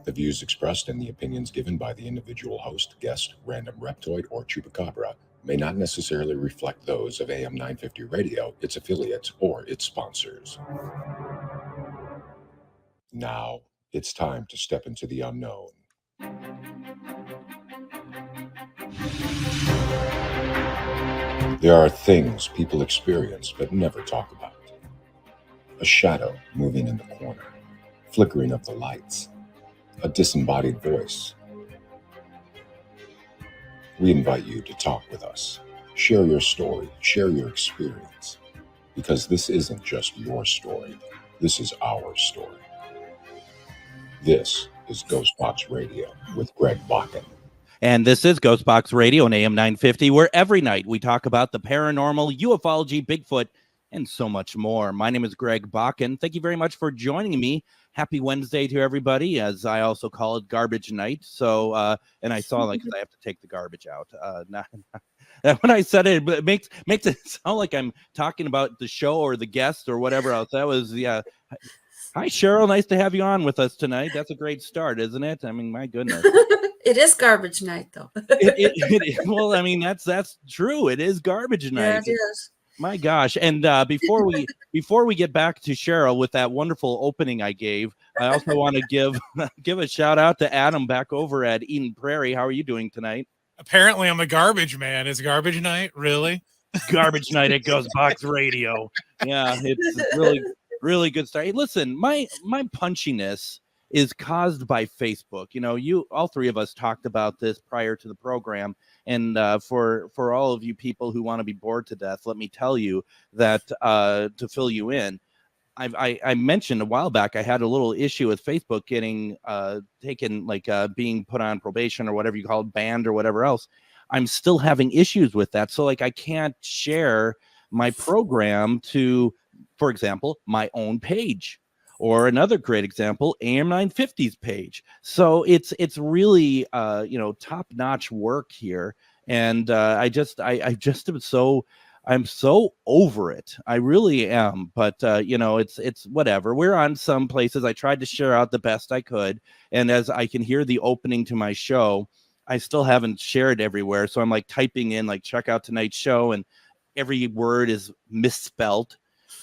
The views expressed and the opinions given by the individual host, guest, random reptoid, or chupacabra may not necessarily reflect those of AM 950 Radio, its affiliates, or its sponsors. Now, it's time to step into the unknown. There are things people experience but never talk about. A shadow moving in the corner, flickering of the lights, a disembodied voice. We invite you to talk with us. Share your story, share your experience, because this isn't just your story, this is our story. This is GhostBox Radio with Greg Bakun. And this is GhostBox Radio on AM 950, where every night we talk about the paranormal, ufology, Bigfoot, and so much more. My name is Greg Bakun. Thank you very much for joining me. Happy Wednesday to everybody, as I also call it garbage night. So, and I saw because I have to take the garbage out. When I said it, it makes it sound like I'm talking about the show or the guest or whatever else. That was, yeah. Hi, Cheryl. Nice to have you on with us tonight. That's a great start, isn't it? I mean, my goodness. It is garbage night, though. Well, I mean, that's true. It is garbage night. Yeah, it is. My gosh. And before we get back to Cheryl with that wonderful opening I gave, I also want to give a shout out to Adam back over at Eden Prairie. How are you doing tonight? Apparently, I'm a garbage man. Is garbage night really? Garbage night at GhostBox Radio. Yeah, it's really good stuff. Hey, listen, my punchiness is caused by Facebook. You know, all three of us talked about this prior to the program. And for all of you people who want to be bored to death, let me tell you that to fill you in, I mentioned a while back I had a little issue with Facebook getting taken, like being put on probation or whatever you call it, banned or whatever else. I'm still having issues with that. So like I can't share my program to, for example, my own page. Or another great example, AM 950's page. So it's really top-notch work here, and I'm so over it. I really am. But it's whatever. We're on some places. I tried to share out the best I could, and as I can hear the opening to my show, I still haven't shared everywhere. So I'm like typing in like check out tonight's show, and every word is misspelt.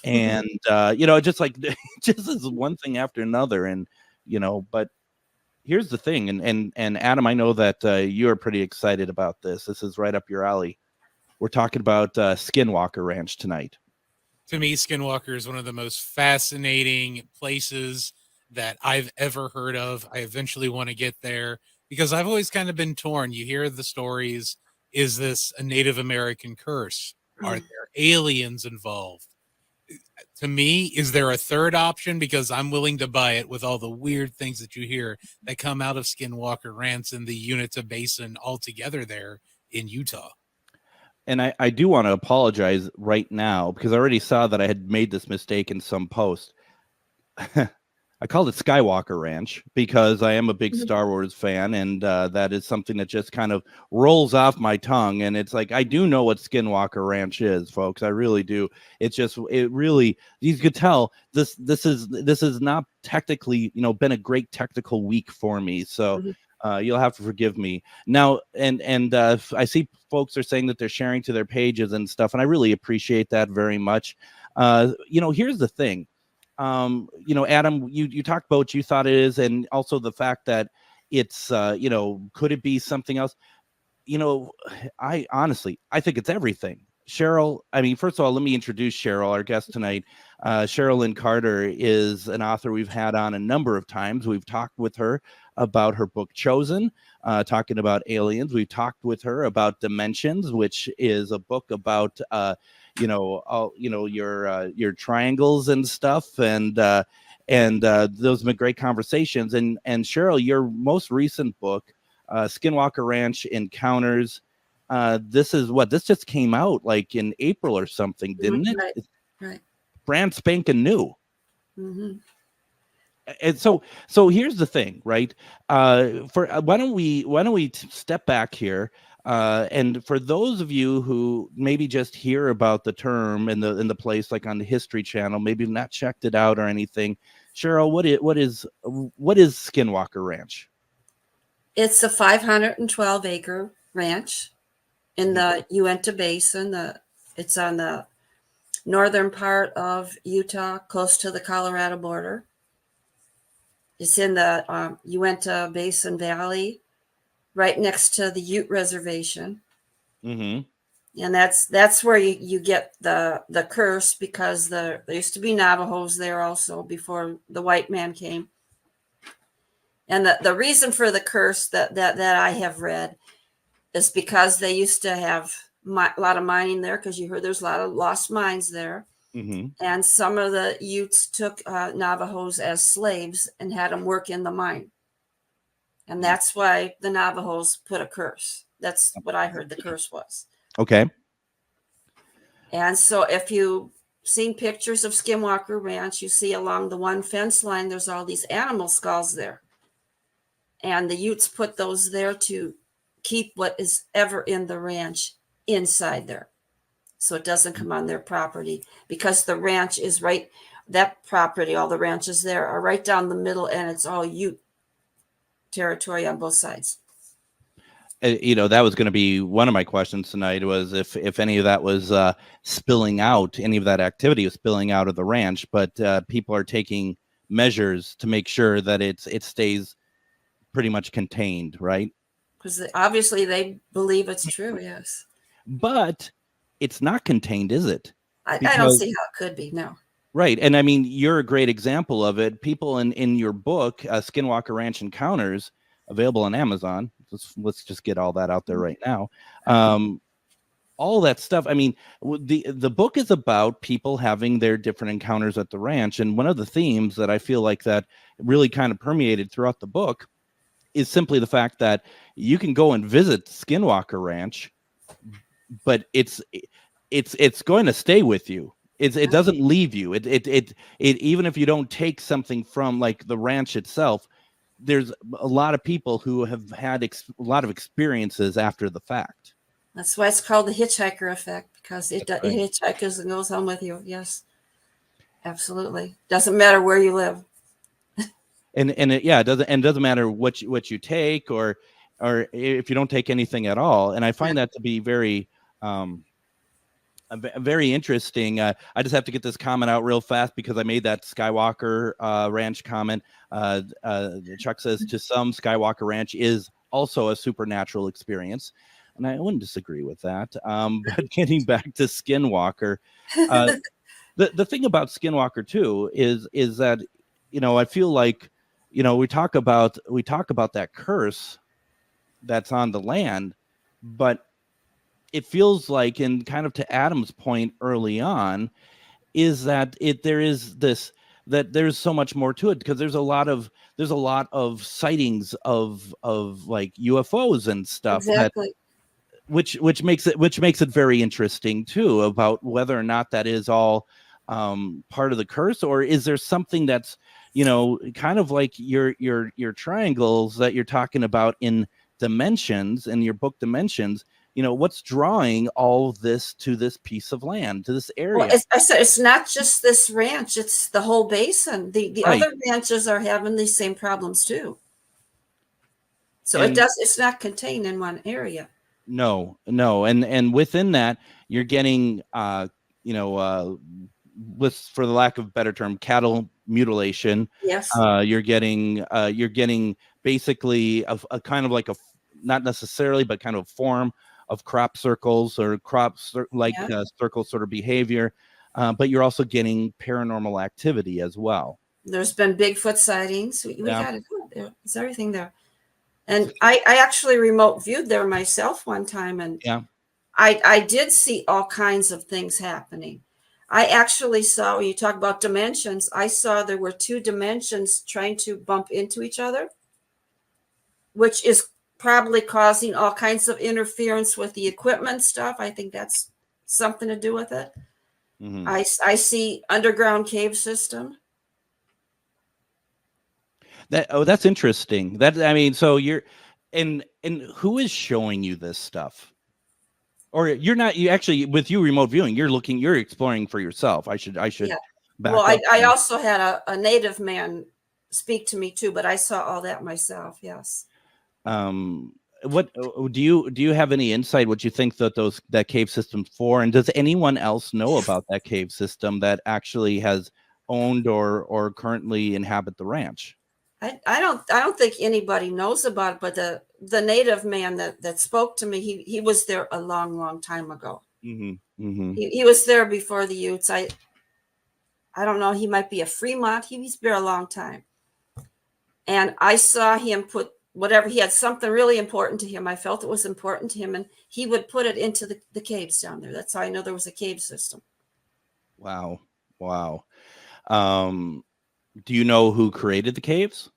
And just is one thing after another, and but here's the thing, and Adam, I know that you're pretty excited about this. This is right up your alley. We're talking about Skinwalker Ranch tonight. To me, Skinwalker is one of the most fascinating places that I've ever heard of. I eventually want to get there because I've always kind of been torn. You hear the stories. Is this a Native American curse? Are there aliens involved? To me, is there a third option? Because I'm willing to buy it with all the weird things that you hear that come out of Skinwalker Ranch and the Uinta Basin altogether there in Utah. And I do want to apologize right now because I already saw that I had made this mistake in some post. I called it Skywalker Ranch because I am a big Star Wars fan, and that is something that just kind of rolls off my tongue. And it's like, I do know what Skinwalker Ranch is, folks. I really do. It's just, you could tell this is not technically, been a great technical week for me. So you'll have to forgive me now. And I see folks are saying that they're sharing to their pages and stuff, and I really appreciate that very much. Here's the thing. Adam, you talked about what you thought it is, and also the fact that it's, could it be something else? I think it's everything. Cheryl, I mean, first of all, let me introduce Cheryl, our guest tonight. Cheryl Lynn Carter is an author we've had on a number of times. We've talked with her about her book Chosen, talking about aliens. We've talked with her about Dimensions, which is a book about your triangles and stuff, and those have been great conversations. And Cheryl, your most recent book, Skinwalker Ranch Encounters, this just came out like in April or something, didn't it? Right. Brand spanking new. Mm-hmm. And so here's the thing, right? Why don't we step back here? And for those of you who maybe just hear about the term and the place, like on the History Channel, maybe not checked it out or anything, Cheryl, what is Skinwalker Ranch? It's a 512 acre ranch in the Uinta Basin. It's on the northern part of Utah, close to the Colorado border. It's in the Uinta Basin Valley, right next to the Ute Reservation. Mm-hmm. And that's where you get the curse, because there used to be Navajos there also before the white man came. And the reason for the curse that I have read is because they used to have a lot of mining there, because you heard there's a lot of lost mines there. Mm-hmm. And some of the Utes took Navajos as slaves and had them work in the mine. And that's why the Navajos put a curse. That's what I heard the curse was. Okay. And so if you've seen pictures of Skinwalker Ranch, you see along the one fence line, there's all these animal skulls there. And the Utes put those there to keep what is ever in the ranch inside there, so it doesn't come on their property, because the ranch is right, that property, all the ranches there are right down the middle, and it's all Ute territory on both sides. That was going to be one of my questions tonight, was if any of that was spilling out, any of that activity was spilling out of the ranch, but people are taking measures to make sure that it stays pretty much contained, right? Because obviously they believe it's true, yes. But it's not contained, is it? I don't see how it could be, no. Right. And I mean, you're a great example of it. People in your book, Skinwalker Ranch Encounters, available on Amazon. Let's just get all that out there right now. All that stuff. I mean, the book is about people having their different encounters at the ranch. And one of the themes that I feel like that really kind of permeated throughout the book is simply the fact that you can go and visit Skinwalker Ranch, but it's going to stay with you. It doesn't leave you. It even if you don't take something from like the ranch itself, there's a lot of people who have had a lot of experiences after the fact. That's why it's called the hitchhiker effect, because it hitchhikers and goes home with you. Yes, absolutely. Doesn't matter where you live. It doesn't matter what you take or if you don't take anything at all. And I find that to be very very interesting. I just have to get this comment out real fast because I made that Skywalker Ranch comment. Chuck says, to some, Skywalker Ranch is also a supernatural experience. And I wouldn't disagree with that. But getting back to Skinwalker, the thing about Skinwalker too is that, I feel like, we talk about that curse that's on the land, but it feels like, and kind of to Adam's point early on, is that there's so much more to it, because there's a lot of sightings of like UFOs and stuff. Exactly. Which makes it very interesting too, about whether or not that is all part of the curse, or is there something that's kind of like your triangles that you're talking about in Dimensions, in your book Dimensions. What's drawing all this to this piece of land, to this area? Well, I said it's not just this ranch; it's the whole basin. The Right. other ranches are having these same problems too. So it's not contained in one area. No, and within that, you're getting, for the lack of a better term, cattle mutilation. Yes. You're getting basically a kind of like a, not necessarily, but kind of form of crop circles or circle sort of behavior. But you're also getting paranormal activity as well. There's been Bigfoot sightings. We got it. There's everything there. And I actually remote viewed there myself one time, and I did see all kinds of things happening. I actually saw, when you talk about dimensions, I saw there were two dimensions trying to bump into each other, which is probably causing all kinds of interference with the equipment stuff. I think that's something to do with it. Mm-hmm. I see underground cave system. That's interesting. So you're, and who is showing you this stuff? Or you actually, with you remote viewing, you're exploring for yourself. I should Well, up. I also had a native man speak to me too, but I saw all that myself. Yes. What do you have any insight what you think that cave system's for, and does anyone else know about that cave system that actually has owned or currently inhabit the ranch? I don't think anybody knows about it, but the native man that spoke to me, he was there a long time ago. Mm-hmm. Mm-hmm. He was there before the Utes. I don't know, he might be a Fremont. He's been a long time. And I saw him put whatever, he had something really important to him. I felt it was important to him, and he would put it into the caves down there. That's how I know there was a cave system. Wow. Do you know who created the caves?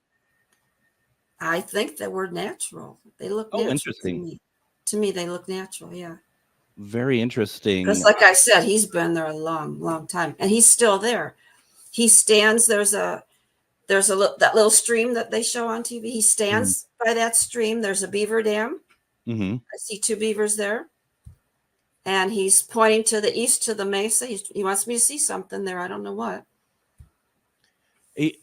I think they were natural. They look natural. Interesting. To me, they look natural. Yeah. Very interesting. Because, like I said, he's been there a long time, and he's still there. He stands. There's that little stream that they show on TV. He stands by that stream. There's a beaver dam. Mm-hmm. I see 2 beavers there, and he's pointing to the east to the mesa. He wants me to see something there. I don't know what.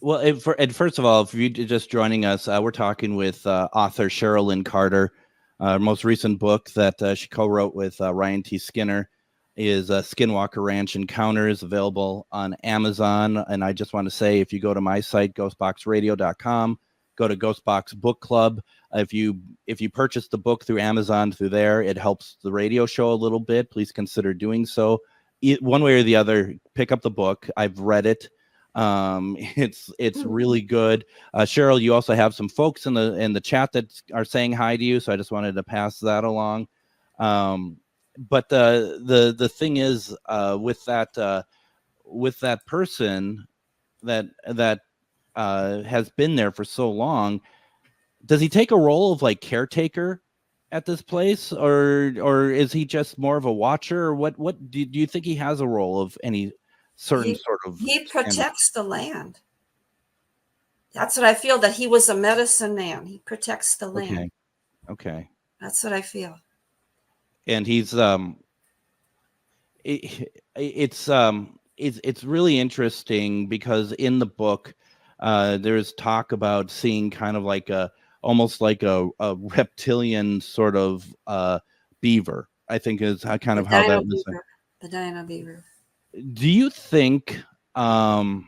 Well, and first of all, if you're just joining us, we're talking with author Cheryl Lynn Carter. Most recent book that she co-wrote with Ryan T. Skinner is Skinwalker Ranch Encounters, available on Amazon. And I just want to say, if you go to my site, ghostboxradio.com, go to Ghostbox Book Club. If you purchase the book through Amazon through there, it helps the radio show a little bit. Please consider doing so. One way or the other, pick up the book. I've read it. It's really good. Cheryl, you also have some folks in the chat that are saying hi to you, so I just wanted to pass that along. But the thing is, with that person that has been there for so long, does he take a role of like caretaker at this place, or is he just more of a watcher, or what do you think he has a role of any certain sort of? He protects the land. That's what I feel, that he was a medicine man. He protects the land. Okay. That's what I feel. And he's it's really interesting because in the book there's talk about seeing kind of like almost like a reptilian sort of beaver, I think is kind of how that was. The dino beaver. Do you think that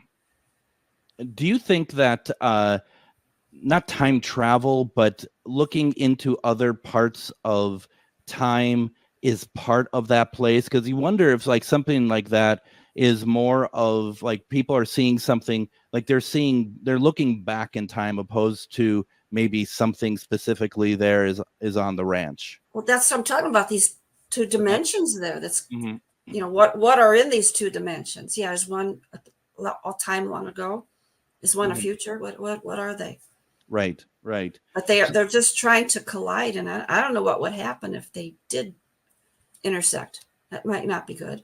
not time travel, but looking into other parts of time is part of that place? Because you wonder if like something like that is more of like people are seeing something like they're looking back in time, opposed to maybe something specifically there is on the ranch. Well, that's what I'm talking about, these 2 dimensions there. That's you know, what are in these 2 dimensions? Yeah, is one a time long ago? Is one a future? What are they? Right. But they're just trying to collide, and I don't know what would happen if they did intersect. That might not be good.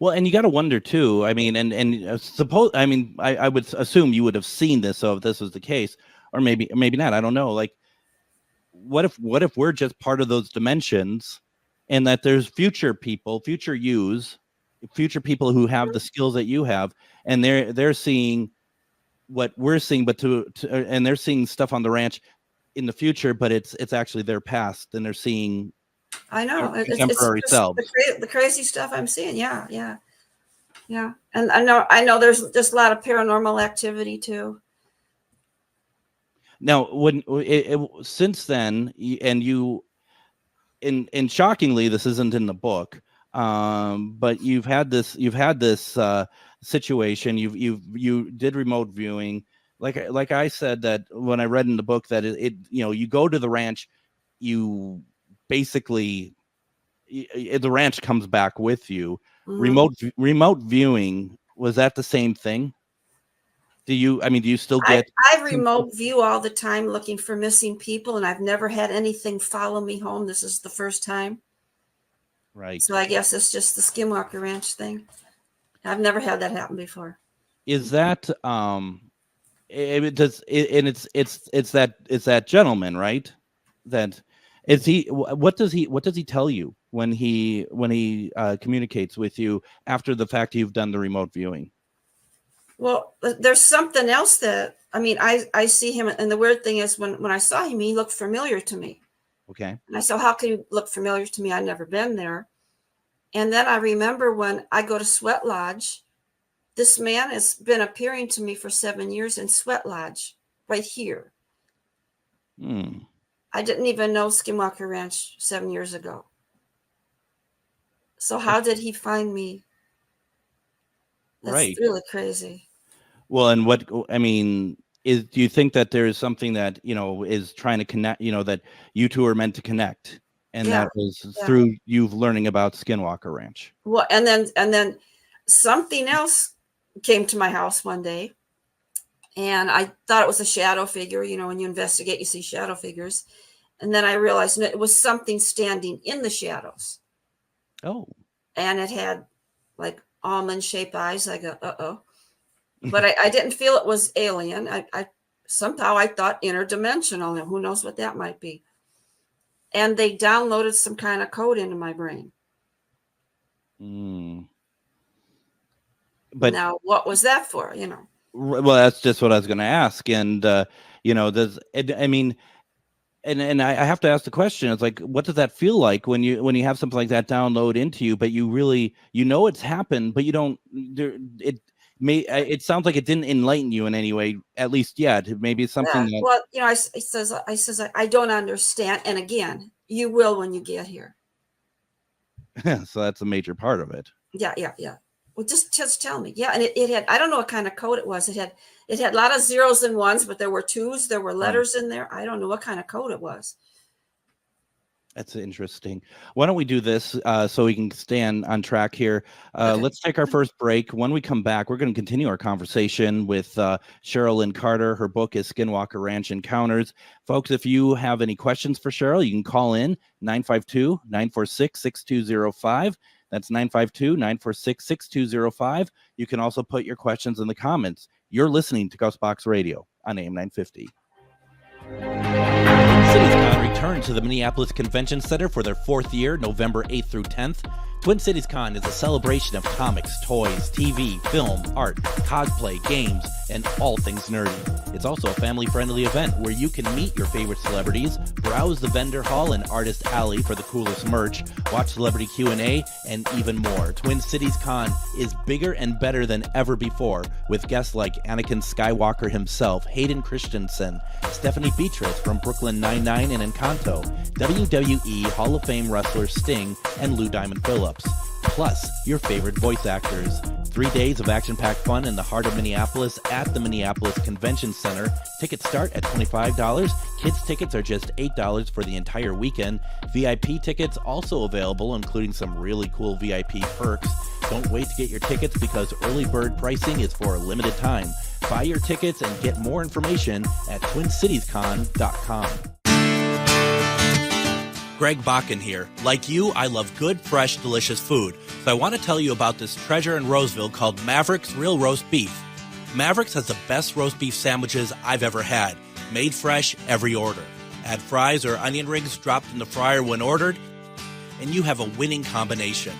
Well, and you got to wonder too. I mean, and suppose, I mean, I would assume you would have seen this, so if this was the case, or maybe not. I don't know. Like, what if we're just part of those dimensions, and that there's future people, future people who have the skills that you have, and they're seeing what we're seeing, but and they're seeing stuff on the ranch in the future, but it's actually their past, and they're seeing. I know contemporary selves. The crazy stuff I'm seeing. Yeah. And I know there's just a lot of paranormal activity too. Now, since then, and shockingly, this isn't in the book, but you've had this situation. You did remote viewing, like I said, that when I read in the book that it you go to the ranch, you basically the ranch comes back with you. Remote viewing, was that the same thing? Do you still get? I remote view all the time looking for missing people, and I've never had anything follow me home. This is the first time. Right. So I guess it's just the Skinwalker Ranch thing. I've never had that happen before. Is that it's that gentleman, right? That, Is he? What does he tell you when he communicates with you after the fact you've done the remote viewing? Well, there's something else that, I mean, I see him, and the weird thing is when I saw him, he looked familiar to me. Okay. And I said, how can you look familiar to me? I'd never been there. And then I remember when I go to Sweat Lodge, this man has been appearing to me for 7 years in Sweat Lodge, right here. I didn't even know Skinwalker Ranch 7 years ago. So how did he find me? That's really crazy. Well, and what, I mean, do you think that there is something that, is trying to connect, that you two are meant to connect? And that was through you learning about Skinwalker Ranch. Well, and then something else came to my house one day, and I thought it was a shadow figure. When you investigate, you see shadow figures. And then I realized it was something standing in the shadows. Oh. And it had like almond-shaped eyes. I go, uh-oh. But I didn't feel it was alien. I somehow I thought interdimensional. Who knows what that might be. And they downloaded some kind of code into my brain. But now, what was that for? Well, that's just what I was going to ask. And there's, I mean, and I have to ask the question. It's like, what does that feel like when you have something like that download into you, but you really it's happened, but you don't. It sounds like it didn't enlighten you in any way, at least yet. Maybe it's something that. Well, I says I don't understand, and again, you will when you get here. So that's a major part of it. Yeah. Well, just tell me. Yeah, and it had, I don't know what kind of code it was. It had a lot of zeros and ones, but there were twos. There were letters in there. I don't know what kind of code it was. That's interesting. Why don't we do this so we can stay on track here? Okay. Let's take our first break. When we come back, we're going to continue our conversation with Cheryl Lynn Carter. Her book is Skinwalker Ranch Encounters. Folks, if you have any questions for Cheryl, you can call in 952-946-6205. That's 952-946-6205. You can also put your questions in the comments. You're listening to GhostBox Radio on AM 950. CitiesCon returned to the Minneapolis Convention Center for their 4th year, November 8th through 10th. Twin Cities Con is a celebration of comics, toys, TV, film, art, cosplay, games, and all things nerdy. It's also a family-friendly event where you can meet your favorite celebrities, browse the vendor hall and artist alley for the coolest merch, watch celebrity Q&A, and even more. Twin Cities Con is bigger and better than ever before, with guests like Anakin Skywalker himself, Hayden Christensen, Stephanie Beatrice from Brooklyn Nine-Nine and Encanto, WWE Hall of Fame wrestler Sting, and Lou Diamond Phillips. Plus, your favorite voice actors. 3 days of action-packed fun in the heart of Minneapolis at the Minneapolis Convention Center. Tickets start at $25. Kids tickets are just $8 for the entire weekend. VIP tickets also available, including some really cool VIP perks. Don't wait to get your tickets because early bird pricing is for a limited time. Buy your tickets and get more information at TwinCitiesCon.com. Greg Bakun here. Like you, I love good, fresh, delicious food. So I want to tell you about this treasure in Roseville called Maverick's Real Roast Beef. Maverick's has the best roast beef sandwiches I've ever had. Made fresh every order. Add fries or onion rings dropped in the fryer when ordered, and you have a winning combination.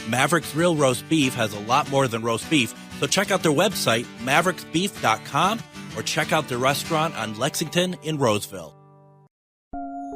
Maverick's Real Roast Beef has a lot more than roast beef, so check out their website, mavericksbeef.com, or check out their restaurant on Lexington in Roseville.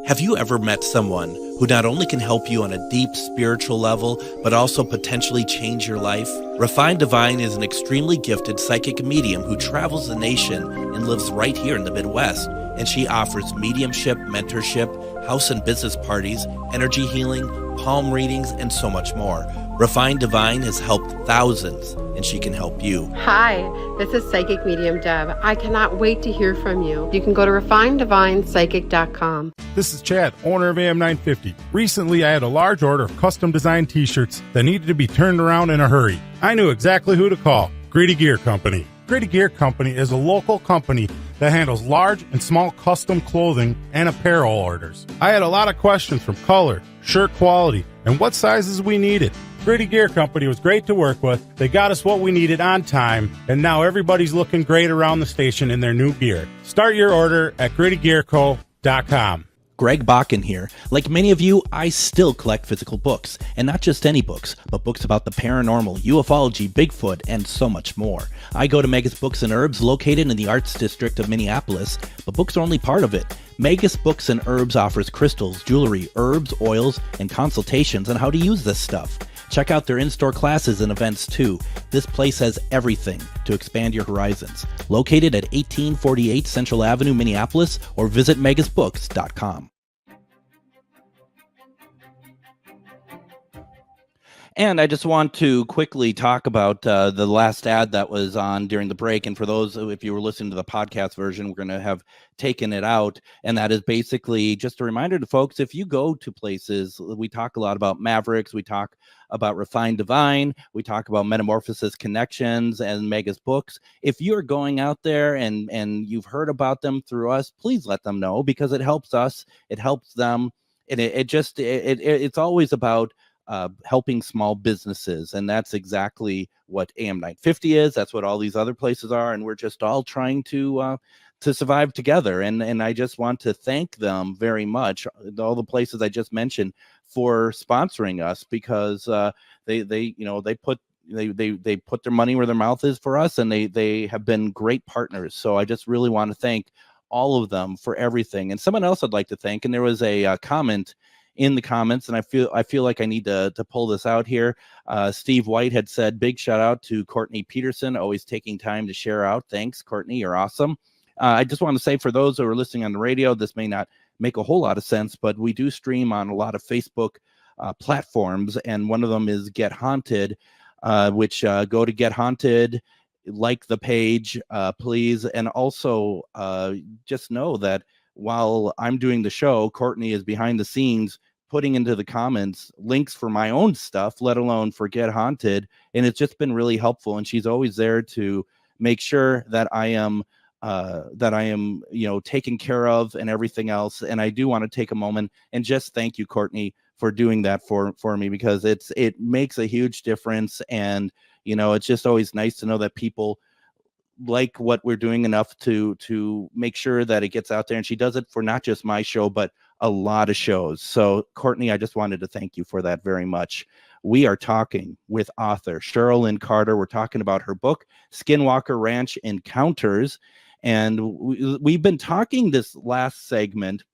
Have you ever met someone who not only can help you on a deep spiritual level, but also potentially change your life? Refined Divine is an extremely gifted psychic medium who travels the nation and lives right here in the Midwest. And she offers mediumship, mentorship, house and business parties, energy healing, palm readings, and so much more. Refined Divine has helped thousands, and she can help you. Hi, this is Psychic Medium Deb. I cannot wait to hear from you. You can go to refineddivinepsychic.com. This is Chad, owner of AM 950. Recently, I had a large order of custom-designed t-shirts that needed to be turned around in a hurry. I knew exactly who to call. Grady Gear Company. Grady Gear Company is a local company that handles large and small custom clothing and apparel orders. I had a lot of questions from color, shirt quality, and what sizes we needed. Grady Gear Company was great to work with. They got us what we needed on time, and now everybody's looking great around the station in their new gear. Start your order at GradyGearCo.com. Greg Bakun here. Like many of you, I still collect physical books, and not just any books, but books about the paranormal, ufology, Bigfoot, and so much more. I go to Megas Books and Herbs, located in the Arts District of Minneapolis, but books are only part of it. Megas Books and Herbs offers crystals, jewelry, herbs, oils, and consultations on how to use this stuff. Check out their in-store classes and events too. This place has everything to expand your horizons. Located at 1848 Central Avenue, Minneapolis, or visit megasbooks.com. And I just want to quickly talk about the last ad that was on during the break. And for those, if you were listening to the podcast version, we're going to have taken it out. And that is basically just a reminder to folks, if you go to places, we talk a lot about Mavericks, we talk about Refined Divine, we talk about Metamorphosis Connections and Megas Books. If you're going out there and you've heard about them through us, please let them know, because it helps us, it helps them. And it's always about helping small businesses, and that's exactly what AM 950 is. That's what all these other places are, and we're just all trying to survive together. And I just want to thank them very much, all the places I just mentioned, for sponsoring us, because they put their money where their mouth is for us, and they have been great partners. So I just really want to thank all of them for everything. And someone else I'd like to thank, and there was a comment in the comments, and I feel like I need to pull this out here. Steve White had said, big shout out to Courtney Peterson, always taking time to share out. Thanks, Courtney, you're awesome. I just want to say, for those who are listening on the radio, this may not make a whole lot of sense, but we do stream on a lot of Facebook platforms, and one of them is Get Haunted, which go to Get Haunted, like the page, please. And also just know that while I'm doing the show, Courtney is behind the scenes putting into the comments links for my own stuff, let alone for Get Haunted. And it's just been really helpful. And she's always there to make sure that I am, taken care of and everything else. And I do want to take a moment and just thank you, Courtney, for doing that for me, because it makes a huge difference. And, it's just always nice to know that people like what we're doing enough to make sure that it gets out there. And she does it for not just my show, but a lot of shows. So Courtney, I just wanted to thank you for that very much. We are talking with author Cheryl Lynn Carter. We're talking about her book, Skinwalker Ranch Encounters. And we've been talking this last segment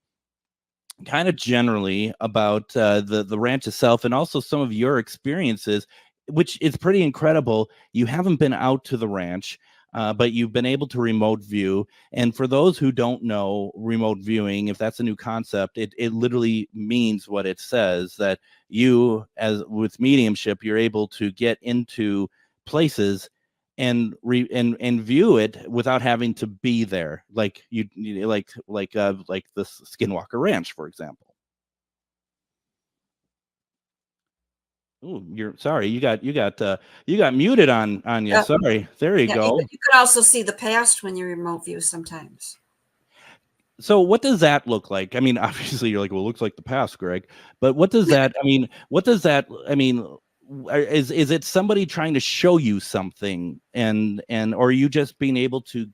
kind of generally about the ranch itself, and also some of your experiences, which is pretty incredible. You haven't been out to the ranch, but you've been able to remote view. And for those who don't know remote viewing, if that's a new concept, it literally means what it says, that you, as with mediumship, you're able to get into places and view it without having to be there, like the Skinwalker Ranch, for example. Oh, you're sorry. You got muted on you. Sorry. There you go. You could also see the past when you remote view sometimes. So what does that look like? I mean, obviously you're like, well, it looks like the past, Greg. But what does that? Is it somebody trying to show you something, and or are you just being able to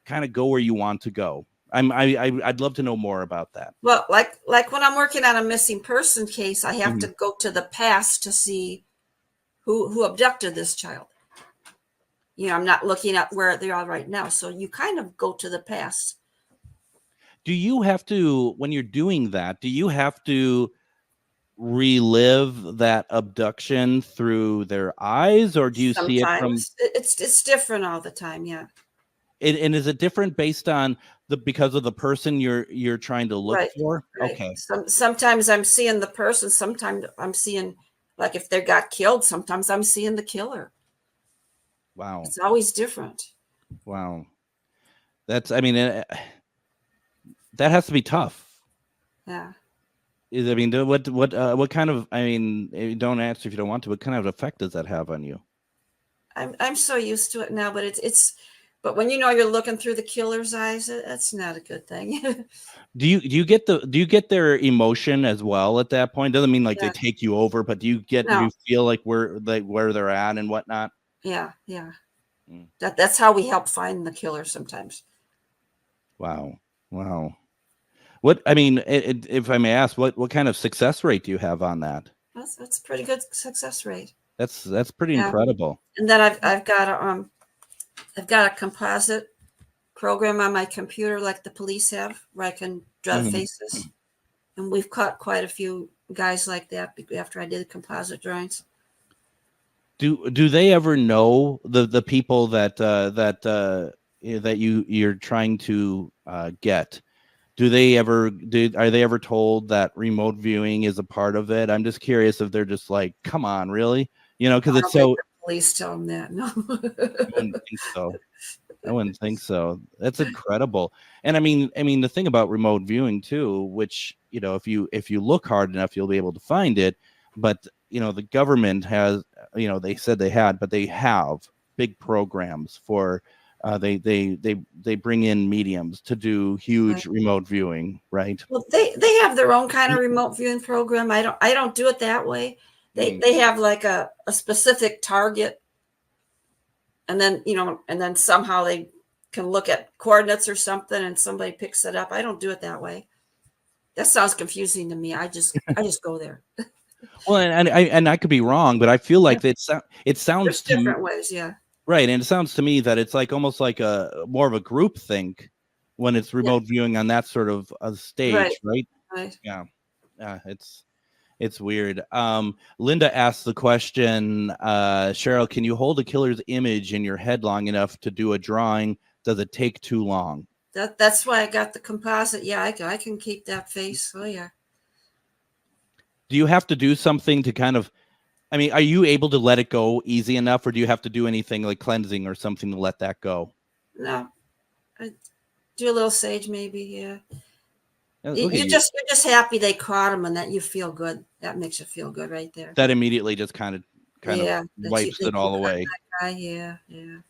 kind of go where you want to go? I'd love to know more about that. Well, like when I'm working on a missing person case, I have to go to the past to see who abducted this child. I'm not looking at where they are right now. So you kind of go to the past. Do you have to, when you're doing that, do you have to relive that abduction through their eyes, or do you see it from? It's different all the time. Yeah. And is it different based on because of the person you're trying to look for? Right. Okay. Sometimes I'm seeing the person. Sometimes I'm seeing, like, if they got killed. Sometimes I'm seeing the killer. Wow. It's always different. Wow. That has to be tough. Yeah. What kind of? Don't answer if you don't want to. What kind of effect does that have on you? I'm so used to it now, but it's. But when you're looking through the killer's eyes, that's not a good thing. Do you get their emotion as well at that point? Doesn't mean like they take you over, but do you feel like where they're at and whatnot? Yeah. That's how we help find the killer sometimes. Wow. What I mean, if I may ask, what kind of success rate do you have on that? That's pretty good success rate. That's pretty incredible. And then I've got a composite program on my computer like the police have, where I can draw the faces, and we've caught quite a few guys like that after I did composite drawings. Do they ever know the people that you're trying to get? Are they ever told that remote viewing is a part of it? I'm just curious if they're just like, come on, really? Because it's so. Police tell them that. No, I wouldn't think so. That's incredible. And I mean, the thing about remote viewing too, which if you look hard enough, you'll be able to find it. But the government has, they said they had, but they have big programs for. They bring in mediums to do huge remote viewing, right? Well, they have their own kind of remote viewing program. I don't do it that way. They have like a specific target, and then somehow they can look at coordinates or something, and somebody picks it up. I don't do it that way. That sounds confusing to me. I just go there. Well, and I could be wrong, but I feel like it sounds There's different ways, yeah. Right, and it sounds to me that it's like almost like a more of a group think when it's remote viewing on that sort of a stage, right? Yeah, it's weird. Linda asked the question, Cheryl, can you hold a killer's image in your head long enough to do a drawing? Does it take too long? That's why I got the composite. Yeah, I can keep that face. Oh yeah. Do you have to do something to kind of? I mean, are you able to let it go easy enough, or do you have to do anything like cleansing or something to let that go? No, I do a little sage, maybe. Yeah. Okay. You're just happy they caught him, and that you feel good. That makes you feel good, right there. That immediately just kind of wipes it all away. Yeah.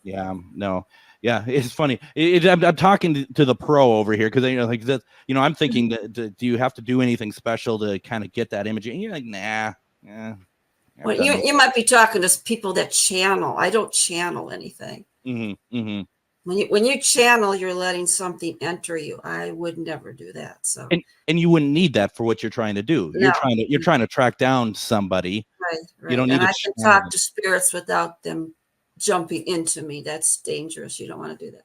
Yeah. No. Yeah, it's funny. I'm talking to the pro over here because like that. I'm thinking that do you have to do anything special to kind of get that image? And you're like, nah. Yeah. Well, you might be talking to people that channel. I don't channel anything. Mm-hmm. When you channel, you're letting something enter you. I would never do that. So and you wouldn't need that for what you're trying to do. No. You're trying to track down somebody. Right. You don't need and to I can talk to spirits without them jumping into me. That's dangerous. You don't want to do that.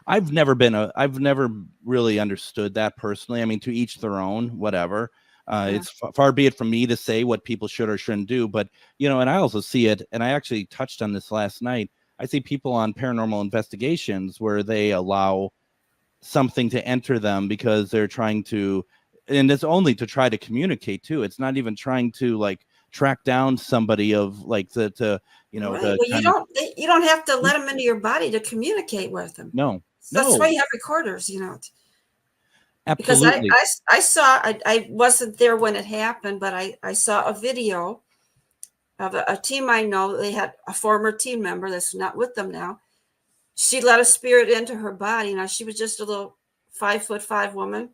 I've never really understood that personally. I mean, to each their own, whatever. It's far be it from me to say what people should or shouldn't do, but and I also see it, and I actually touched on this last night. I see people on paranormal investigations where they allow something to enter them because they're trying to, and it's only to try to communicate too. It's not even trying to like track down somebody of like you don't have to let them into your body to communicate with them. No. That's why you have recorders, Absolutely. Because I wasn't there when it happened, but I saw a video of a team I know. They had a former team member that's not with them now. She let a spirit into her body. Now she was just a little 5'5" woman.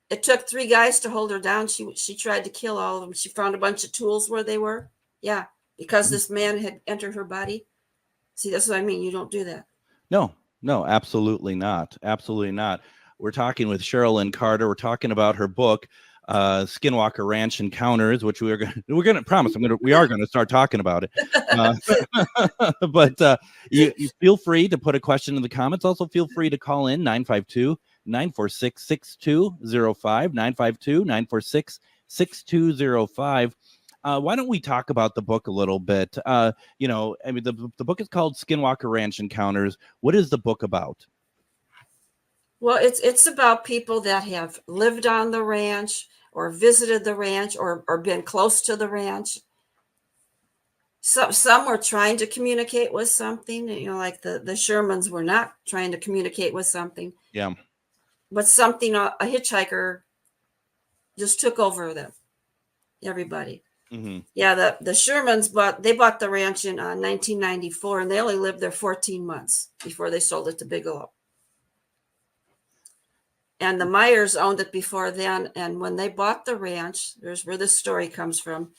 It took 3 guys to hold her down. She tried to kill all of them. She found a bunch of tools where they were. Yeah, because this man had entered her body. See, that's what I mean. You don't do that. No, absolutely not. Absolutely not. We're talking with Cheryl Lynn Carter. We're talking about her book, Skinwalker Ranch Encounters, which we are going to start talking about it. But you feel free to put a question in the comments. Also, feel free to call in 952-946-6205, 952-946-6205. Why don't we talk about the book a little bit? The book is called Skinwalker Ranch Encounters. What is the book about? Well, it's about people that have lived on the ranch or visited the ranch or been close to the ranch. Some were trying to communicate with something, like the Shermans were not trying to communicate with something. Yeah. But something, a hitchhiker just took over them, everybody. Mm-hmm. Yeah, the Shermans bought the ranch in 1994, and they only lived there 14 months before they sold it to Bigelow. And the Myers owned it before then. And when they bought the ranch, there's where this story comes from.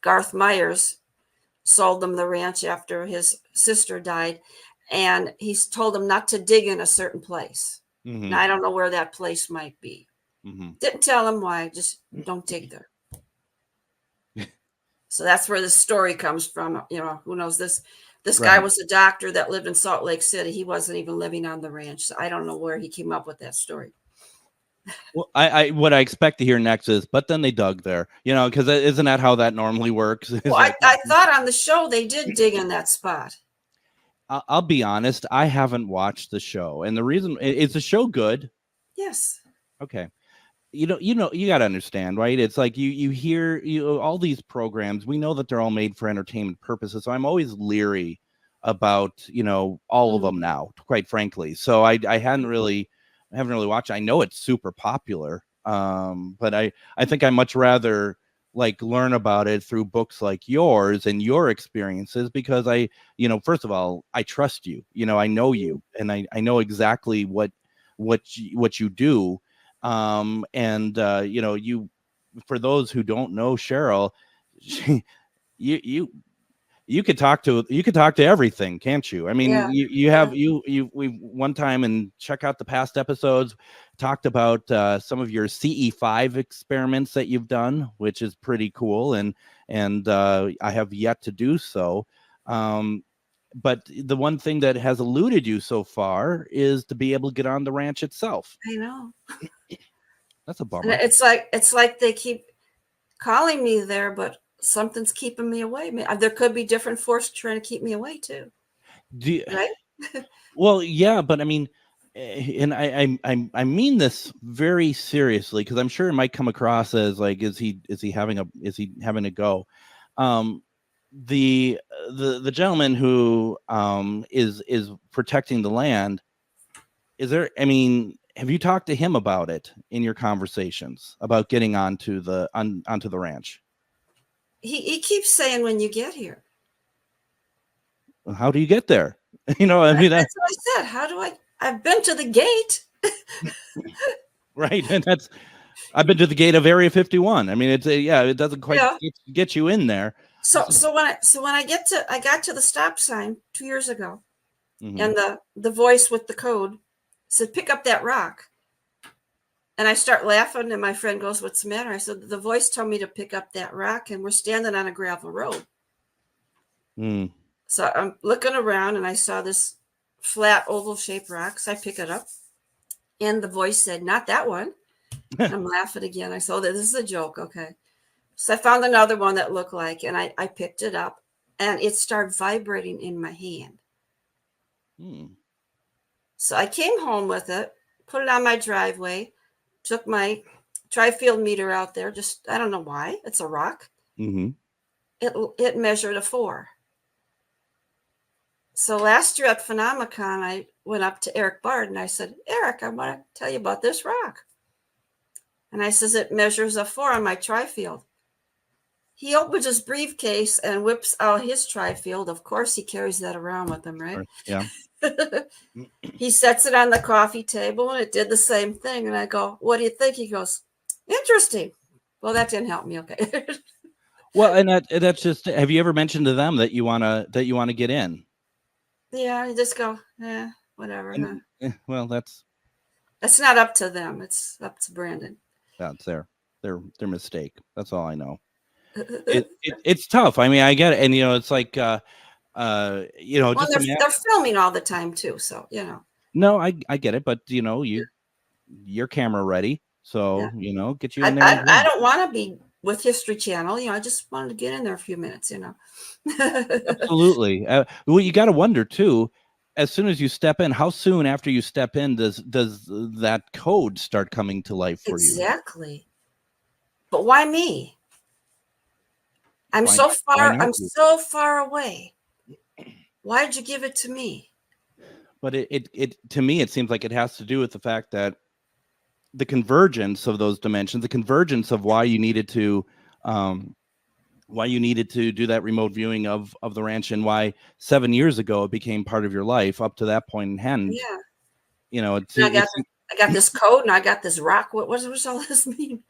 Garth Myers sold them the ranch after his sister died. And he's told them not to dig in a certain place. Mm-hmm. Now, I don't know where that place might be. Didn't tell him why. Just don't dig there. So that's where the story comes from. You know, who knows this? This guy was a doctor that lived in Salt Lake City. He wasn't even living on the ranch. So I don't know where he came up with that story. Well, I what I expect to hear next is, but then they dug there, you know, because isn't that how that normally works? Well, I thought on the show they did dig in that spot. I'll be honest, I haven't watched the show, and the reason is the show good. Yes. Okay. You got to understand, right? It's like you hear all these programs. We know that they're all made for entertainment purposes. So I'm always leery about, all of them now, quite frankly. So I haven't really watched. I know it's super popular. But I think I much rather like learn about it through books like yours and your experiences, because first of all, I trust you, I know you, and I know exactly what you do. You, for those who don't know Cheryl, you could talk to everything, can't you? I mean, we one time, and check out the past episodes, talked about some of your CE5 experiments that you've done, which is pretty cool. And I have yet to do so. But the one thing that has eluded you so far is to be able to get on the ranch itself. I know. That's a bummer. And it's like they keep calling me there, but something's keeping me away. There could be different forces trying to keep me away too. Right? Well, yeah, but I mean, and I mean this very seriously, because I'm sure it might come across as like, is he having a go? The gentleman who is protecting the land, have you talked to him about it in your conversations about getting onto the ranch? He keeps saying, when you get here. How do you get there? That's what I said. How do I've been to the gate. Right. And I've been to the gate of Area 51. I mean, it doesn't quite get you in there. So when I got to the stop sign 2 years ago, and the voice with the code said, pick up that rock. And I start laughing, and my friend goes, what's the matter? I said, the voice told me to pick up that rock, and we're standing on a gravel road. So I'm looking around, and I saw this flat oval shaped rock. So I pick it up, and the voice said, not that one. I'm laughing again. I said, this is a joke. Okay. So I found another one that looked like, and I picked it up, and it started vibrating in my hand. So I came home with it, put it on my driveway, took my tri-field meter out there. Just, I don't know why. It's a rock. It measured a 4. So last year at Phenomicon, I went up to Eric Bard, and I said, Eric, I want to tell you about this rock. And I says, it measures a 4 on my tri-field. He opens his briefcase and whips out his tri-field. Of course, he carries that around with him, right? Yeah. He sets it on the coffee table, and it did the same thing. And I go, what do you think? He goes, interesting. Well, that didn't help me. Okay. Well, and that's just, have you ever mentioned to them that you want to get in? Yeah. I just go, whatever. Well, that's not up to them. It's up to Brandon. That's their mistake. That's all I know. It's tough. I mean, I get it. And, it's like, well, they're filming all the time too. So, No, I get it. But, you're camera ready. So, get you in there. I don't want to be with History Channel. I just wanted to get in there a few minutes, Absolutely. Well, you got to wonder too, as soon as you step in, how soon after you step in does that code start coming to life for you? Exactly. But why me? I'm so far away. Why did you give it to me? But it to me, it seems like it has to do with the fact that the convergence of those dimensions, the convergence of why you needed to do that remote viewing of the ranch, and why 7 years ago it became part of your life up to that point in hand. Yeah. I got this code, and I got this rock. What does all this mean?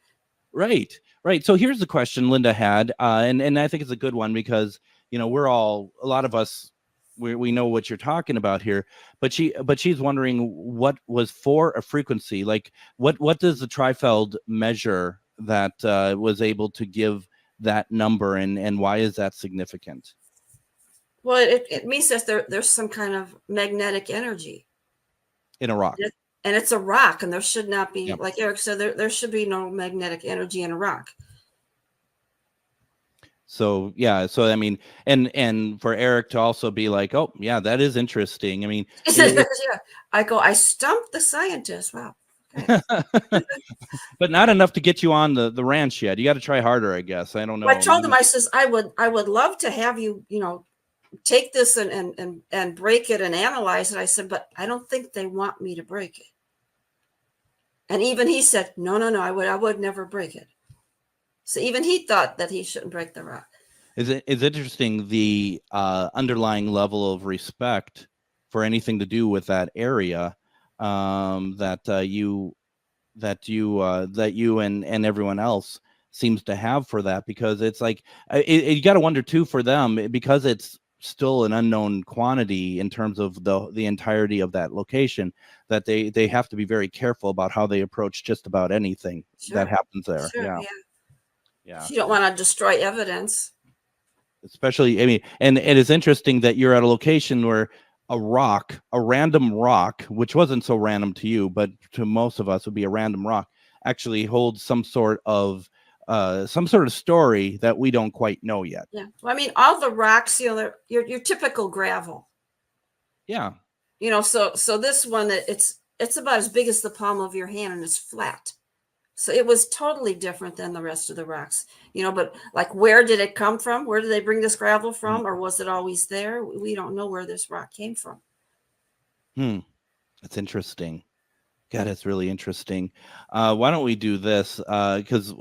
Right. So here's the question Linda had, and I think it's a good one, because a lot of us we know what you're talking about here, but she's wondering what was for a frequency. Like what does the Trifeld measure that was able to give that number, and why is that significant? Well, it means that there's some kind of magnetic energy in a rock, and it's a rock, and there should not be, like Eric said, there should be no magnetic energy in a rock. So I mean, and for Eric to also be like, oh yeah, that is interesting. I mean, I stumped the scientist. Wow. Okay. But not enough to get you on the ranch yet. You got to try harder, I guess. I don't know. I told him, I says, I would love to have you, take this and break it and analyze it. I said, but I don't think they want me to break it. And even he said, no, I would never break it. So even he thought that he shouldn't break the rock. It's interesting, the underlying level of respect for anything to do with that area, that you and everyone else seems to have for that, because it's like you got to wonder too for them, because it's still an unknown quantity in terms of the entirety of that location, that they have to be very careful about how they approach just about anything that happens there. Sure, yeah. You don't want to destroy evidence. Especially, I mean, and it is interesting that you're at a location where a random rock, which wasn't so random to you, but to most of us would be a random rock, actually holds some sort of story that we don't quite know yet. Yeah. Well, I mean, all the rocks, they're your typical gravel. Yeah. So this one, it's about as big as the palm of your hand, and it's flat. So it was totally different than the rest of the rocks, but like, where did it come from? Where did they bring this gravel from? Or was it always there? We don't know where this rock came from. That's interesting. God, it's really interesting. Why don't we do this? Because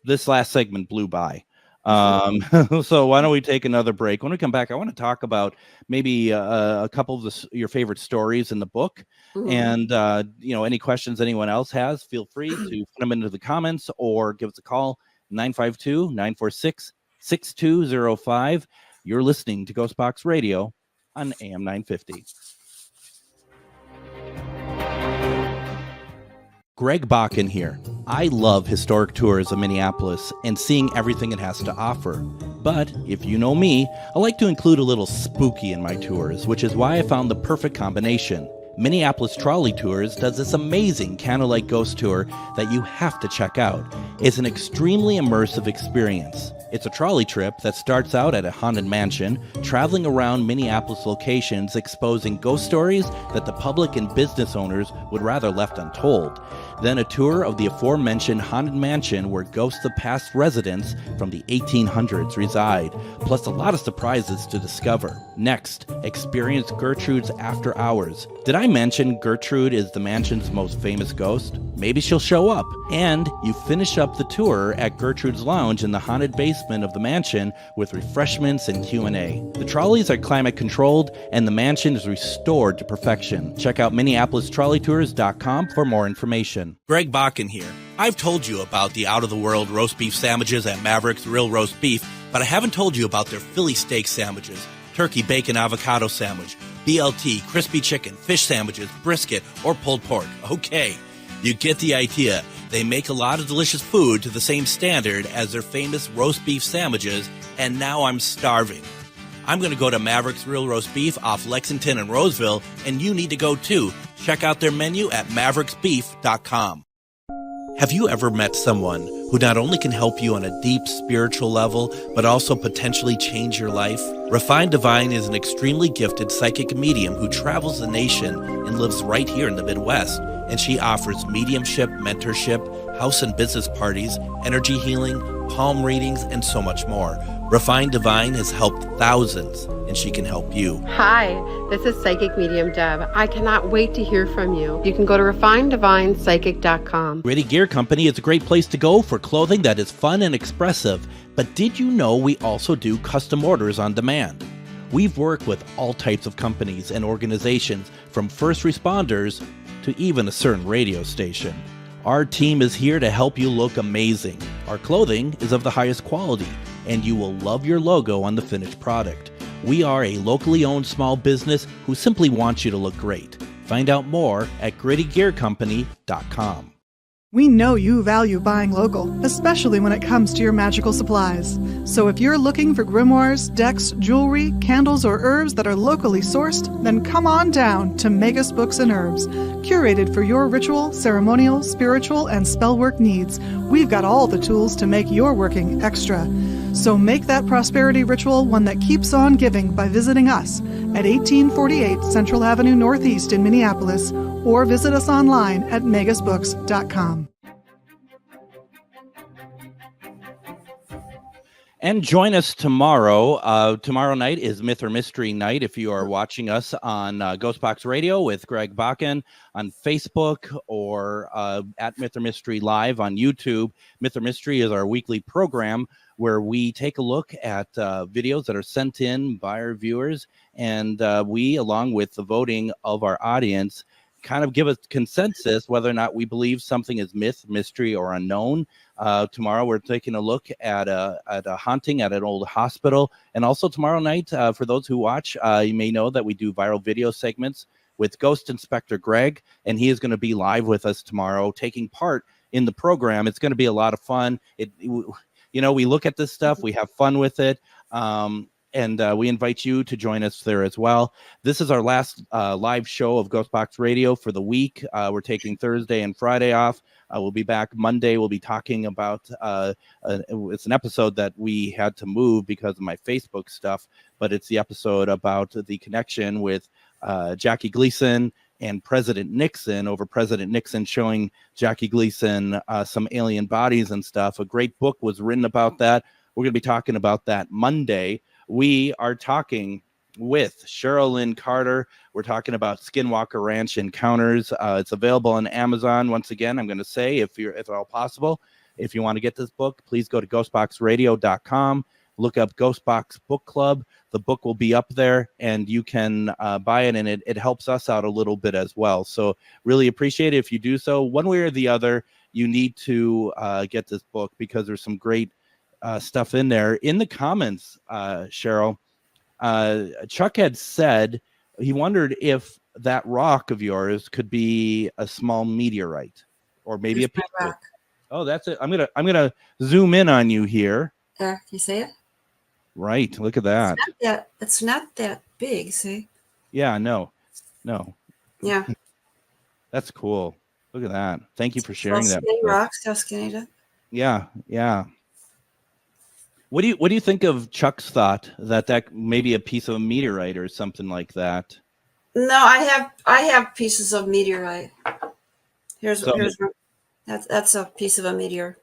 this last segment blew by. So why don't we take another break? When we come back, I want to talk about maybe a couple of your favorite stories in the book. And any questions anyone else has, feel free to put them into the comments or give us a call, 952-946-6205. You're listening to GhostBox Radio on AM 950. Greg Bakun here. I love historic tours of Minneapolis and seeing everything it has to offer. But if you know me, I like to include a little spooky in my tours, which is why I found the perfect combination. Minneapolis Trolley Tours does this amazing candlelight ghost tour that you have to check out. It's an extremely immersive experience. It's a trolley trip that starts out at a haunted mansion, traveling around Minneapolis locations exposing ghost stories that the public and business owners would rather left untold. Then a tour of the aforementioned haunted mansion where ghosts of past residents from the 1800s reside, plus a lot of surprises to discover. Next, experience Gertrude's After Hours. Did I mention Gertrude is the mansion's most famous ghost? Maybe she'll show up. And you finish up the tour at Gertrude's Lounge in the haunted basement of the mansion with refreshments and Q&A. The trolleys are climate controlled and the mansion is restored to perfection. Check out MinneapolisTrolleyTours.com for more information. Greg Bakun here. I've told you about the out-of-the-world roast beef sandwiches at Maverick's Real Roast Beef, but I haven't told you about their Philly steak sandwiches, turkey bacon avocado sandwich, BLT, crispy chicken, fish sandwiches, brisket, or pulled pork. Okay, you get the idea. They make a lot of delicious food to the same standard as their famous roast beef sandwiches, and now I'm starving. I'm going to go to Maverick's Real Roast Beef off Lexington and Roseville, and you need to go too. Check out their menu at mavericksbeef.com. Have you ever met someone who not only can help you on a deep spiritual level, but also potentially change your life? Refined Divine is an extremely gifted psychic medium who travels the nation and lives right here in the Midwest. And she offers mediumship, mentorship, house and business parties, energy healing, palm readings, and so much more. Refined Divine has helped thousands, and she can help you. Hi, this is Psychic Medium Deb. I cannot wait to hear from you. You can go to refineddivinepsychic.com. Grady Gear Company is a great place to go for clothing that is fun and expressive. But did you know we also do custom orders on demand? We've worked with all types of companies and organizations, from first responders to even a certain radio station. Our team is here to help you look amazing. Our clothing is of the highest quality, and you will love your logo on the finished product. We are a locally owned small business who simply wants you to look great. Find out more at grittygearcompany.com. We know you value buying local, especially when it comes to your magical supplies. So if you're looking for grimoires, decks, jewelry, candles, or herbs that are locally sourced, then come on down to Magus Books and Herbs. Curated for your ritual, ceremonial, spiritual, and spellwork needs, we've got all the tools to make your working extra. So make that prosperity ritual one that keeps on giving by visiting us at 1848 Central Avenue Northeast in Minneapolis, or visit us online at magusbooks.com. And join us tomorrow. Tomorrow night is Myth or Mystery night. If you are watching us on GhostBox Radio with Greg Bakun on Facebook, or at Myth or Mystery Live on YouTube. Myth or Mystery is our weekly program where we take a look at videos that are sent in by our viewers, and we, along with the voting of our audience, kind of give a consensus whether or not we believe something is myth, mystery, or unknown. Tomorrow we're taking a look at a haunting at an old hospital. And also tomorrow night, for those who watch, you may know that we do viral video segments with Ghost Inspector Greg, and he is going to be live with us tomorrow, taking part in the program. It's going to be a lot of fun. We look at this stuff, we have fun with it. And we invite you to join us there as well. This is our last live show of GhostBox Radio for the week. We're taking Thursday and Friday off. We'll be back Monday. We'll be talking about, it's an episode that we had to move because of my Facebook stuff, but it's the episode about the connection with Jackie Gleason and President Nixon, over President Nixon showing Jackie Gleason some alien bodies and stuff. A great book was written about that. We're going to be talking about that Monday. We are talking with Cheryl Lynn Carter. We're talking about Skinwalker Ranch Encounters. It's available on Amazon. Once again, I'm going to say, if at all possible, if you want to get this book, please go to ghostboxradio.com. Look up Ghostbox Book Club. The book will be up there, and you can buy it, and it helps us out a little bit as well. So really appreciate it if you do so. One way or the other, you need to get this book, because there's some great stuff in there. In the comments, Cheryl, Chuck had said he wondered if that rock of yours could be a small meteorite, or maybe a piece of rock. Oh, that's it. I'm gonna zoom in on you here. Can you see it? Right. Look at that. It's not that big. See? Yeah. No. Yeah. That's cool. Look at that. Thank you for sharing that. Rocks. How skinny it? Yeah. What do you think of Chuck's thought that may be a piece of a meteorite or something like that? No, I have pieces of meteorite. Here's that's a piece of a meteor.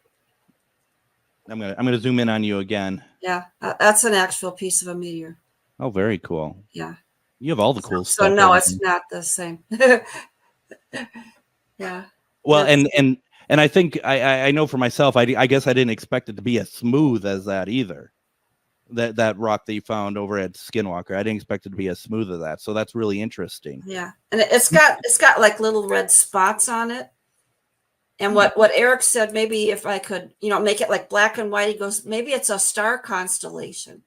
I'm gonna zoom in on you again. Yeah, that's an actual piece of a meteor. Oh, very cool. Yeah. You have all the cool stuff. So no, it's not the same. Yeah. Well, and I think I know for myself, I guess I didn't expect it to be as smooth as that either. That rock that you found over at Skinwalker, I didn't expect it to be as smooth as that. So that's really interesting. Yeah, and it's got like little red spots on it. And what Eric said, maybe if I could, make it like black and white, he goes, maybe it's a star constellation.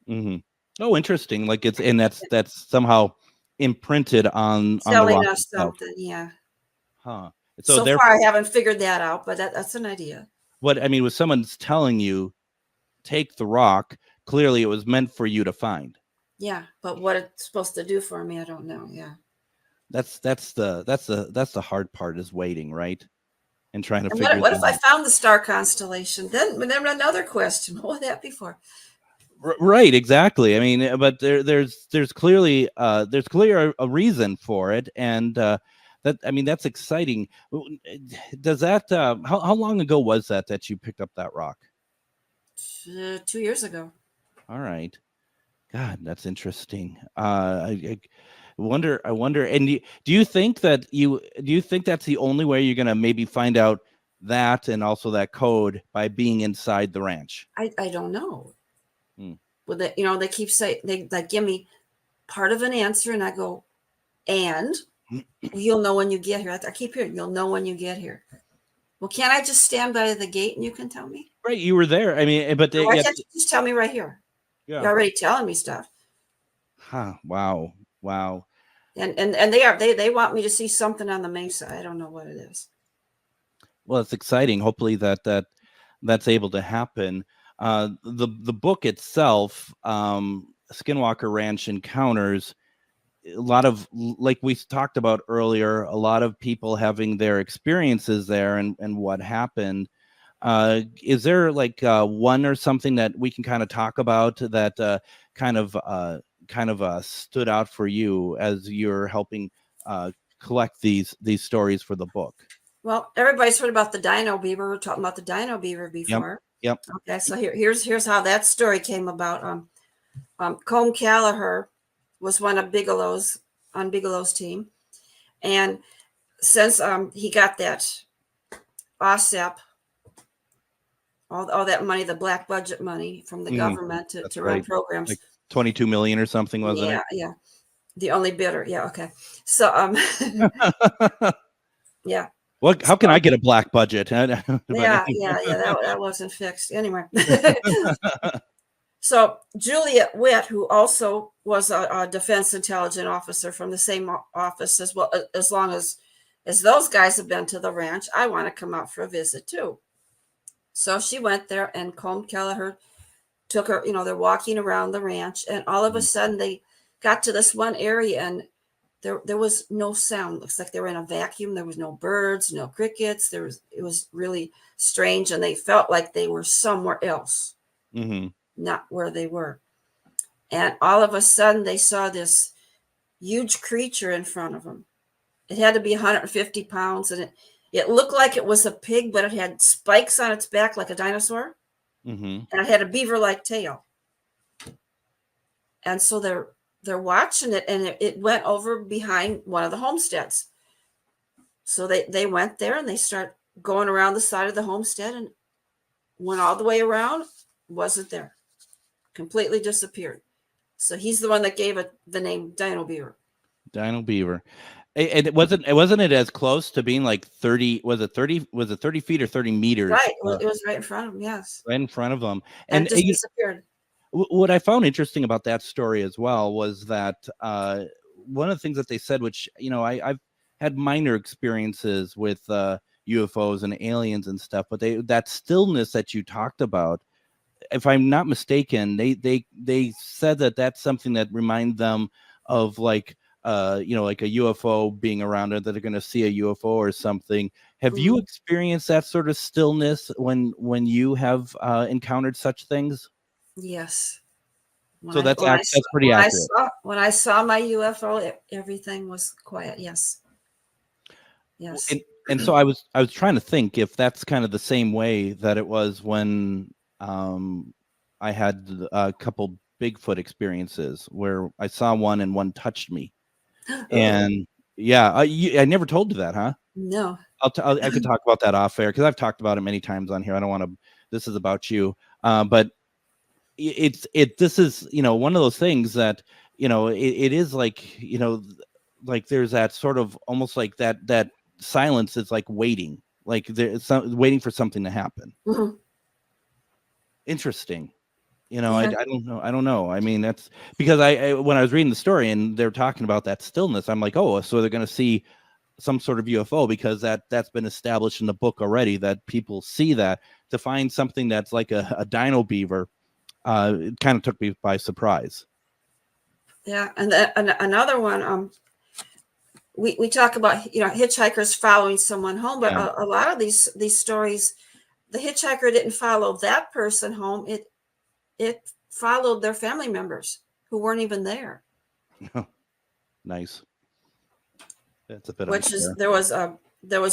Mm-hmm. Oh, interesting. Like that's somehow imprinted on telling the rock us itself. something. Yeah. Huh. So far, I haven't figured that out, but that's an idea. What I mean, was someone's telling you, take the rock. Clearly, it was meant for you to find. Yeah, but what it's supposed to do for me, I don't know. Yeah. That's the hard part, is waiting, right? And trying to figure out. What if I out. found the star constellation? Then another question. What would that be for? Right, exactly. I mean, but there's clearly a reason for it, and that's exciting. Does that how long ago was that you picked up that rock? 2 years ago. All right. God, that's interesting. I wonder. And do you think that's the only way you're gonna maybe find out that, and also that code, by being inside the ranch? I don't know. Well, they keep saying, they like give me part of an answer, and I go, and you'll know when you get here. I keep hearing, you'll know when you get here. Well, can't I just stand by the gate and you can tell me? Right, you were there. I mean, but why can't you just tell me right here? Yeah. You're already telling me stuff. Huh. Wow. And they want me to see something on the Mesa. I don't know what it is. Well, it's exciting. Hopefully that's able to happen. The book itself, Skinwalker Ranch Encounters, a lot of, like we talked about earlier, a lot of people having their experiences there and what happened. Is there like one or something that we can kind of talk about that kind of stood out for you as you're helping collect these stories for the book? Well, everybody's heard about the Dino Beaver. We're talking about the Dino Beaver before. Yep. Okay, so here's how that story came about. Combe Callagher was one of Bigelow's team, and since he got that OSAP, all that money, the black budget money from the government to run programs, like 22 million or something, wasn't it? Yeah, the only bidder. Yeah, okay. So yeah. How can I get a black budget? That wasn't fixed anyway. So Juliet Witt, who also was a defense intelligence officer from the same office as well, as long as those guys have been to the ranch, I want to come out for a visit too. So she went there, and Combe Callagher took her. They're walking around the ranch, and all of a sudden they got to this one area, and there was no sound. Looks like they were in a vacuum. There was no birds, no crickets. It was really strange, and they felt like they were somewhere else, not where they were. And all of a sudden, they saw this huge creature in front of them. It had to be 150 pounds, and it looked like it was a pig, but it had spikes on its back like a dinosaur, and it had a beaver-like tail. And so they're watching it, and it went over behind one of the homesteads. So they went there, and they start going around the side of the homestead, and went all the way around, wasn't there. Completely disappeared. So he's the one that gave it the name Dino Beaver. Dino Beaver. And it wasn't as close to being like 30, was it 30 feet or 30 meters? Right. It was right in front of him, yes. Right in front of them. And just disappeared. What I found interesting about that story as well was that one of the things that they said, which, I've had minor experiences with UFOs and aliens and stuff, but that stillness that you talked about, if I'm not mistaken, they said that that's something that reminds them of like a UFO being around, or that they're going to see a UFO or something. Have you experienced that sort of stillness when you have encountered such things? Yes. That's pretty accurate. When I saw my UFO, everything was quiet. Yes. And so I was trying to think if that's kind of the same way that it was when I had a couple Bigfoot experiences where I saw one and one touched me. And I never told you that, huh? No. I could talk about that off air, because I've talked about it many times on here. I don't want to. This is about you, but this is one of those things that it is like like there's that sort of almost like that silence is like waiting, like there's waiting for something to happen. Interesting. I don't know. I mean, that's because I when I was reading the story and they're talking about that stillness, I'm like, oh, so they're going to see some sort of UFO, because that's been established in the book already, that people see that. To find something that's like a Dino Beaver, it kind of took me by surprise. Yeah, and another one. We talk about hitchhikers following someone home, but a lot of these stories, the hitchhiker didn't follow that person home. It followed their family members who weren't even there. Nice. That's a bit. There was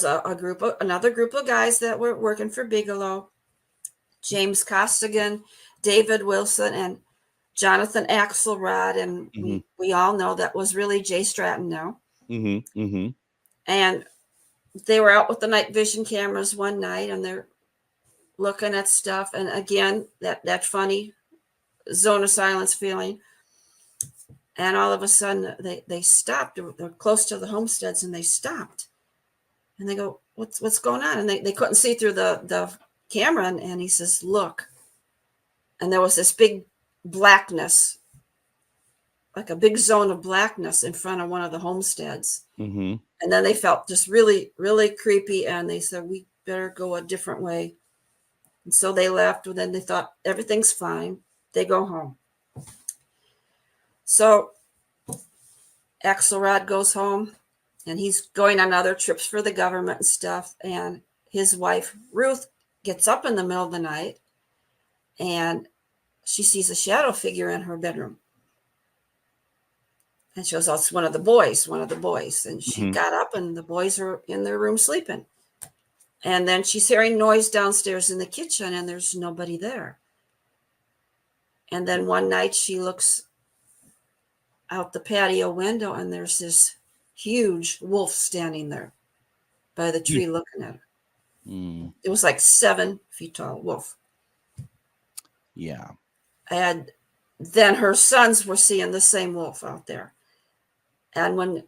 another group of guys that were working for Bigelow, James Costigan, David Wilson, and Jonathan Axelrod, and we all know that was really Jay Stratton now. And they were out with the night vision cameras one night, and they're looking at stuff, and again that funny zone of silence feeling. And all of a sudden they stopped. They're close to the homesteads, and they stopped, and they go, what's going on? And they couldn't see through the camera, and he says, look. And there was this big blackness like a big zone of blackness in front of one of the homesteads. Mm-hmm. And then they felt just really, really creepy. And they said, we better go a different way. And so they left. And then they thought, everything's fine. They go home. So Axelrod goes home, and he's going on other trips for the government and stuff. And his wife, Ruth, gets up in the middle of the night, and she sees a shadow figure in her bedroom. And she goes, oh, it's one of the boys. And she got up, and the boys are in their room sleeping. And then she's hearing noise downstairs in the kitchen, and there's nobody there. And then one night she looks out the patio window, and there's this huge wolf standing there by the tree looking at her. It was like 7 feet tall wolf. Yeah. And then her sons were seeing the same wolf out there. And when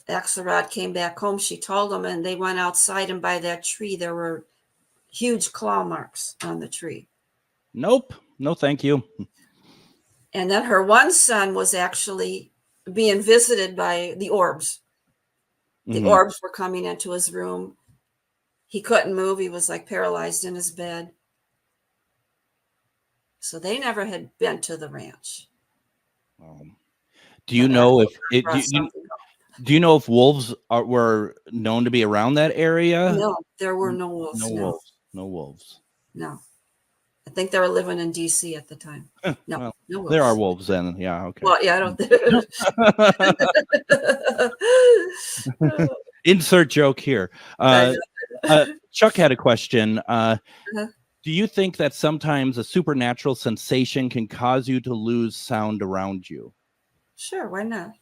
Axelrod came back home, she told them, and they went outside, and by that tree, there were huge claw marks on the tree. Nope. No, thank you. And then her one son was actually being visited by the orbs. The orbs were coming into his room. He couldn't move. He was like paralyzed in his bed. So they never had been to the ranch. Do you know if do you know if wolves were known to be around that area? No, there were no wolves. No wolves. No. I think they were living in DC at the time. No, well, no wolves. There are wolves then. Yeah, okay. Well, yeah, I don't. Insert joke here. Chuck had a question. Do you think that sometimes a supernatural sensation can cause you to lose sound around you? Sure, why not?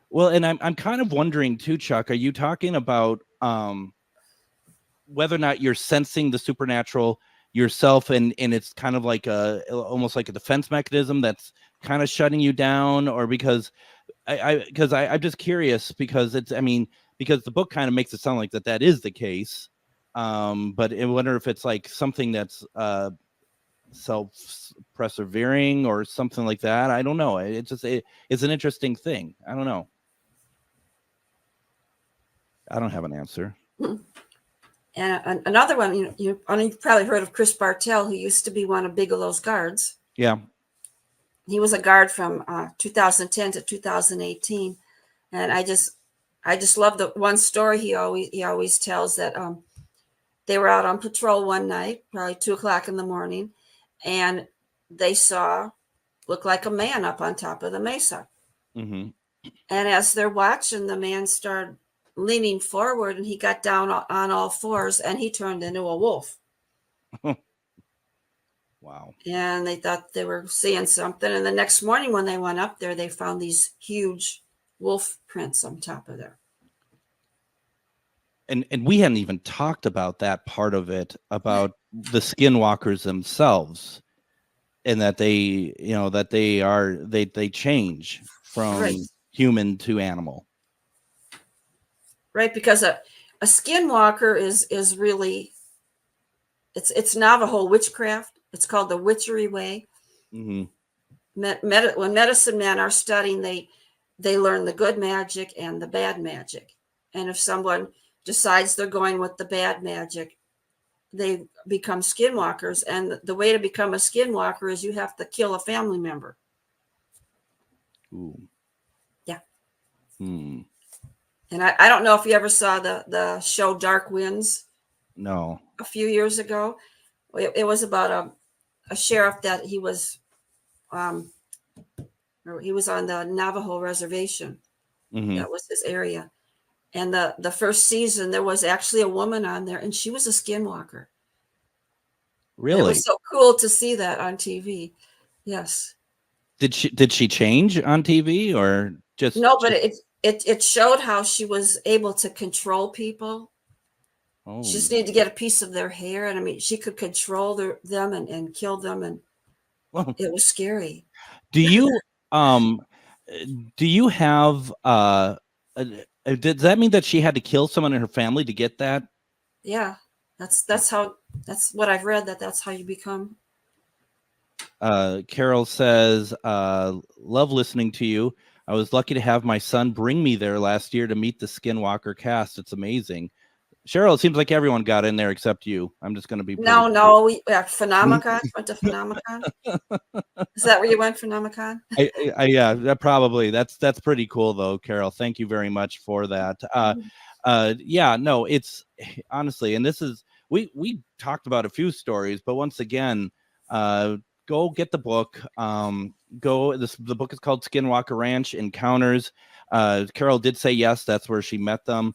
Well, and I'm kind of wondering too, Chuck, are you talking about whether or not you're sensing the supernatural yourself, and it's kind of like almost like a defense mechanism that's kind of shutting you down, or because I'm just curious because because the book kind of makes it sound like that is the case, but I wonder if it's like something that's self-persevering or something like that. I don't know. It's an interesting thing. I don't know. I don't have an answer. And another one, you've probably heard of Chris Bartell, who used to be one of Bigelow's guards. Yeah. He was a guard from 2010 to 2018. And I just love the one story he always tells, that they were out on patrol one night, probably 2:00 in the morning, and they looked like a man up on top of the mesa. Mm-hmm. And as they're watching, the man started leaning forward, and he got down on all fours, and he turned into a wolf. Wow. And they thought they were seeing something. And the next morning when they went up there, they found these huge wolf prints on top of there. And we hadn't even talked about that part of it, about the skinwalkers themselves, and that they change from human to animal. Right, because a skinwalker is really, it's Navajo witchcraft. It's called the witchery way. Mm-hmm. When medicine men are studying, they learn the good magic and the bad magic. And if someone decides they're going with the bad magic, they become skinwalkers. And the way to become a skinwalker is you have to kill a family member. Ooh. Yeah. Hmm. And I don't know if you ever saw the show Dark Winds. No. A few years ago. It was about a sheriff that he was on the Navajo reservation. Mm-hmm. That was his area. And the first season, there was actually a woman on there, and she was a skinwalker. Really? And it was so cool to see that on TV. Yes. Did she change on TV, or just no? But it showed how she was able to control people. Oh. She just needed to get a piece of their hair, and she could control them and kill them, and it was scary. Do you have does that mean that she had to kill someone in her family to get that? Yeah, that's what I've read, that's how you become. Carol says, love listening to you. I was lucky to have my son bring me there last year to meet the Skinwalker cast. It's amazing. Cheryl, it seems like everyone got in there except you. I'm just going to be. No, we Phenomicon. Went to Phenomicon. Is that where you went, Phenomicon? Yeah, probably. That's pretty cool, though, Carol. Thank you very much for that. Yeah, no, it's honestly, and this is we talked about a few stories, but once again, go get the book. The book is called Skinwalker Ranch Encounters. Carol did say yes, that's where she met them.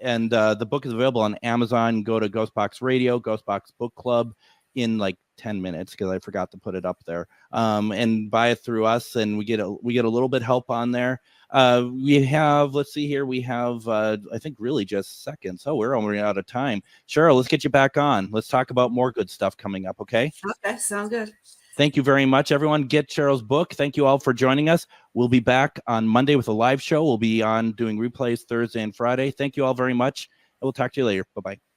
And the book is available on Amazon. Go to GhostBox Radio, GhostBox Book Club in like 10 minutes because I forgot to put it up there. And buy it through us, and we get a little bit help on there. We have, let's see here, we have I think really just seconds. Oh, we're already out of time. Cheryl, let's get you back on. Let's talk about more good stuff coming up. Okay, sounds good. Thank you very much, everyone. Get Cheryl's book. Thank you all for joining us. We'll be back on Monday with a live show. We'll be on doing replays Thursday and Friday. Thank you all very much. And we'll talk to you later. Bye-bye.